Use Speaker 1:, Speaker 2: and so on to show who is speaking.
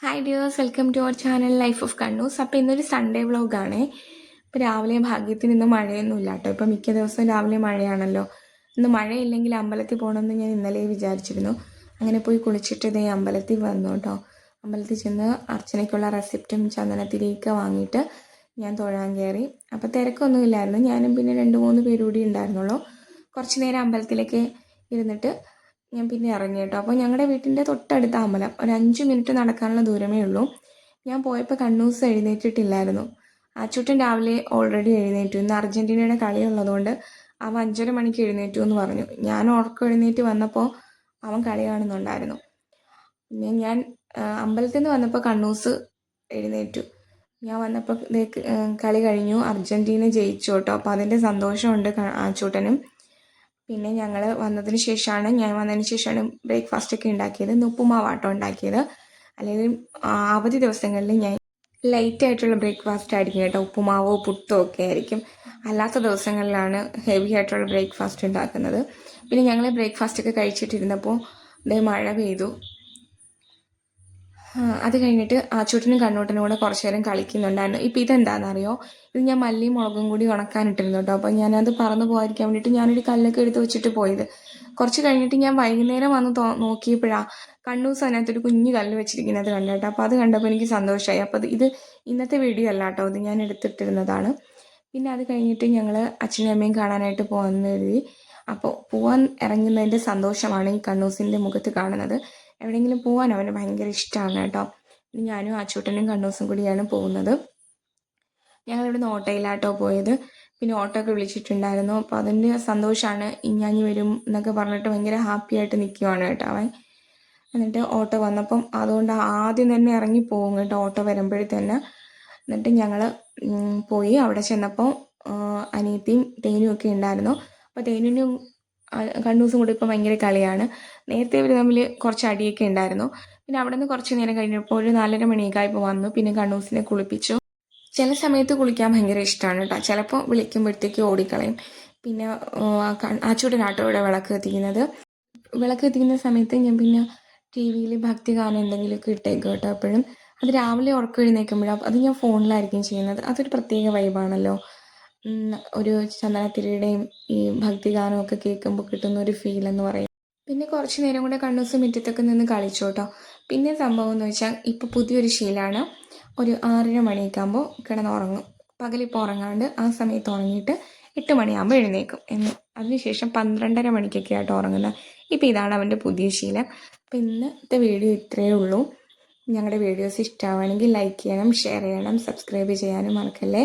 Speaker 1: Hi dears, welcome to our channel life of Kannus. അപ്പോൾ ഇന്നൊരു Sunday വ്ളോഗാണേ. ഇപ്പോൾ രാവിലെ ഭാഗ്യത്തിന് ഇന്ന് മഴയൊന്നും ഇല്ല കേട്ടോ. ഇപ്പോൾ മിക്ക ദിവസവും രാവിലെ മഴയാണല്ലോ. ഇന്ന് മഴയില്ലെങ്കിൽ അമ്പലത്തിൽ പോകണമെന്ന് ഞാൻ ഇന്നലെ വിചാരിച്ചിരുന്നു. അങ്ങനെ പോയി കുളിച്ചിട്ട് ഇതേ അമ്പലത്തിൽ വന്നു കേട്ടോ. അമ്പലത്തിൽ ചെന്ന് അർച്ചനയ്ക്കുള്ള റെസിപ്റ്റും ചന്ദനത്തിരിയൊക്കെ വാങ്ങിയിട്ട് ഞാൻ തൊഴാൻ കയറി. അപ്പോൾ തിരക്കൊന്നുമില്ലായിരുന്നു. ഞാനും പിന്നെ 2-3 പേര് കൂടി ഉണ്ടായിരുന്നുള്ളൂ. കുറച്ച് നേരം അമ്പലത്തിലേക്ക് ഇരുന്നിട്ട് ഞാൻ പിന്നെ ഇറങ്ങി കേട്ടോ. അപ്പോൾ ഞങ്ങളുടെ വീട്ടിൻ്റെ തൊട്ടടുത്ത അമ്പലം, ഒരു 5 മിനിറ്റ് നടക്കാനുള്ള ദൂരമേ ഉള്ളൂ. ഞാൻ പോയപ്പോൾ കണ്ണൂസ് എഴുന്നേറ്റിട്ടില്ലായിരുന്നു. ആച്ചൂട്ടൻ രാവിലെ ഓൾറെഡി എഴുന്നേറ്റു. ഇന്ന് അർജൻറ്റീനയുടെ കളി ഉള്ളതുകൊണ്ട് അവൻ 5:30 മണിക്ക് എഴുന്നേറ്റു എന്ന് പറഞ്ഞു. ഞാൻ ഉറക്കം എഴുന്നേറ്റ് വന്നപ്പോൾ അവൻ കളി കാണുന്നുണ്ടായിരുന്നു. പിന്നെ ഞാൻ അമ്പലത്തിൽ നിന്ന് വന്നപ്പോൾ കണ്ണൂസ് എഴുന്നേറ്റു. ഞാൻ വന്നപ്പോൾ കളി കഴിഞ്ഞു, അർജൻറ്റീന ജയിച്ചു കേട്ടോ. അപ്പോൾ അതിൻ്റെ സന്തോഷമുണ്ട് ആച്ചൂട്ടനും. പിന്നെ ഞാൻ വന്നതിന് ശേഷമാണ് ബ്രേക്ക്ഫാസ്റ്റൊക്കെ ഉണ്ടാക്കിയത്. ഇന്ന് ഉപ്പുമാവാട്ടോ ഉണ്ടാക്കിയത്. അല്ലെങ്കിൽ അവധി ദിവസങ്ങളിൽ ഞാൻ ലൈറ്റായിട്ടുള്ള ബ്രേക്ക്ഫാസ്റ്റ് ആയിരിക്കും കേട്ടോ. ഉപ്പുമാവോ പുട്ടോ ഒക്കെ ആയിരിക്കും. അല്ലാത്ത ദിവസങ്ങളിലാണ് ഹെവി ആയിട്ടുള്ള ബ്രേക്ക്ഫാസ്റ്റ് ഉണ്ടാക്കുന്നത്. പിന്നെ ഞങ്ങൾ ബ്രേക്ക്ഫാസ്റ്റൊക്കെ കഴിച്ചിട്ടിരുന്നപ്പോൾ മഴ പെയ്തു. അത് കഴിഞ്ഞിട്ട് ആച്ചൂട്ടനും കണ്ണൂട്ടനും കൂടെ കുറച്ച് നേരം കളിക്കുന്നുണ്ടായിരുന്നു. ഇപ്പം ഇതെന്താണെന്നറിയോ, ഇത് ഞാൻ മല്ലിയും മുളകും കൂടി ഉണക്കാനിട്ടിരുന്നു കേട്ടോ. അപ്പോൾ ഞാനത് പറന്നു പോകാതിരിക്കാൻ വേണ്ടിയിട്ട് ഞാനൊരു കല്ലൊക്കെ എടുത്ത് വെച്ചിട്ട് പോയത്. കുറച്ച് കഴിഞ്ഞിട്ട് ഞാൻ വൈകുന്നേരം വന്ന് നോക്കിയപ്പോഴാണ് കണ്ണൂസ് അതിനകത്തൊരു കുഞ്ഞു കല്ല് വെച്ചിരിക്കുന്നത് കണ്ടേട്ടോ. അപ്പോൾ അത് കണ്ടപ്പോൾ എനിക്ക് സന്തോഷമായി. അപ്പോൾ ഇത് ഇന്നത്തെ വീഡിയോ അല്ല കേട്ടോ, ഇത് ഞാൻ എടുത്തിട്ടിരുന്നതാണ്. പിന്നെ അത് കഴിഞ്ഞിട്ട് ഞങ്ങൾ അച്ഛനും അമ്മയും കാണാനായിട്ട് പോകാമെന്ന് കരുതി. അപ്പോൾ പോകാൻ ഇറങ്ങുന്നതിൻ്റെ സന്തോഷമാണ് ഈ കണ്ണൂസിൻ്റെ മുഖത്ത് കാണുന്നത്. എവിടെയെങ്കിലും പോകാൻ അവന് ഭയങ്കര ഇഷ്ടമാണ് കേട്ടോ. ഞാനും ആച്ചൂട്ടനും കണ്ണൂസും കൂടിയാണ് പോകുന്നത്. ഞങ്ങളിവിടുന്ന് ഓട്ടോയിലാട്ടോ പോയത്. പിന്നെ ഓട്ടോ ഒക്കെ വിളിച്ചിട്ടുണ്ടായിരുന്നു. അപ്പോൾ അതിൻ്റെ സന്തോഷമാണ്. ഇഞ്ഞാഞ്ഞ് വരും എന്നൊക്കെ പറഞ്ഞിട്ട് ഭയങ്കര ഹാപ്പി ആയിട്ട് നിൽക്കുവാണ് കേട്ടോ അവൻ. എന്നിട്ട് ഓട്ടോ വന്നപ്പം അതുകൊണ്ട് ആദ്യം തന്നെ ഇറങ്ങി പോകും കേട്ടോ, ഓട്ടോ വരുമ്പോഴത്തന്നെ. എന്നിട്ട് ഞങ്ങൾ പോയി. അവിടെ ചെന്നപ്പോൾ അനിയത്തിയും തേനും ഒക്കെ ഉണ്ടായിരുന്നു. അപ്പോൾ തേനിനും കണ്ണൂസും കൂടി ഇപ്പോൾ ഭയങ്കര കളിയാണ്. നേരത്തെ ഇവർ തമ്മിൽ കുറച്ച് അടിയൊക്കെ ഉണ്ടായിരുന്നു. പിന്നെ അവിടെ നിന്ന് കുറച്ച് നേരം കഴിഞ്ഞപ്പോൾ ഒരു 4:30 മണിയൊക്കെ ആയപ്പോൾ വന്നു. പിന്നെ കണ്ണൂസിനെ കുളിപ്പിച്ചു. ചില സമയത്ത് കുളിക്കാൻ ഭയങ്കര ഇഷ്ടമാണ് കേട്ടോ. ചിലപ്പോൾ വിളിക്കുമ്പോഴത്തേക്ക് ഓടിക്കളയും. പിന്നെ ആച്ചൂട്ടനാട്ടോ ഇവിടെ വിളക്ക് കത്തിക്കുന്ന സമയത്ത് ഞാൻ പിന്നെ TV-യിൽ ഭക്തിഗാനം എന്തെങ്കിലുമൊക്കെ ഇട്ടേക്കും കേട്ടോ. എപ്പോഴും അത് രാവിലെ ഉറക്കം എഴുന്നേൽക്കുമ്പോഴാണ്. അത് ഞാൻ ഫോണിലായിരിക്കും ചെയ്യുന്നത്. അതൊരു പ്രത്യേക വൈബാണല്ലോ. ഒരു ചന്ദനത്തിരിയുടെയും ഈ ഭക്തിഗാനമൊക്കെ കേൾക്കുമ്പോൾ കിട്ടുന്ന ഒരു ഫീൽ എന്ന് പറയും. പിന്നെ കുറച്ച് നേരം കൂടെ കണ്ണൂസ് മുറ്റത്തൊക്കെ നിന്ന് കളിച്ചു കേട്ടോ. പിന്നെ സംഭവം എന്ന് വെച്ചാൽ ഇപ്പോൾ പുതിയൊരു ശീലമാണ്. ഒരു 6:30 മണിയൊക്കെ ആകുമ്പോൾ കിടന്നുറങ്ങും. പകലിപ്പോൾ ഉറങ്ങാണ്ട് ആ സമയത്ത് ഉറങ്ങിയിട്ട് 8 മണിയാകുമ്പോൾ എഴുന്നേൽക്കും. അതിനുശേഷം 12:30 മണിക്കൊക്കെ ആയിട്ട് ഉറങ്ങുന്നത്. ഇപ്പോൾ ഇതാണ് അവൻ്റെ പുതിയ ശീലം. അപ്പോൾ ഇന്നത്തെ വീഡിയോ ഇത്രയേ ഉള്ളൂ. ഞങ്ങളുടെ വീഡിയോസ് ഇഷ്ടമാവുകയാണെങ്കിൽ ലൈക്ക് ചെയ്യണം, ഷെയർ ചെയ്യണം, സബ്സ്ക്രൈബ് ചെയ്യാനും മറക്കല്ലേ.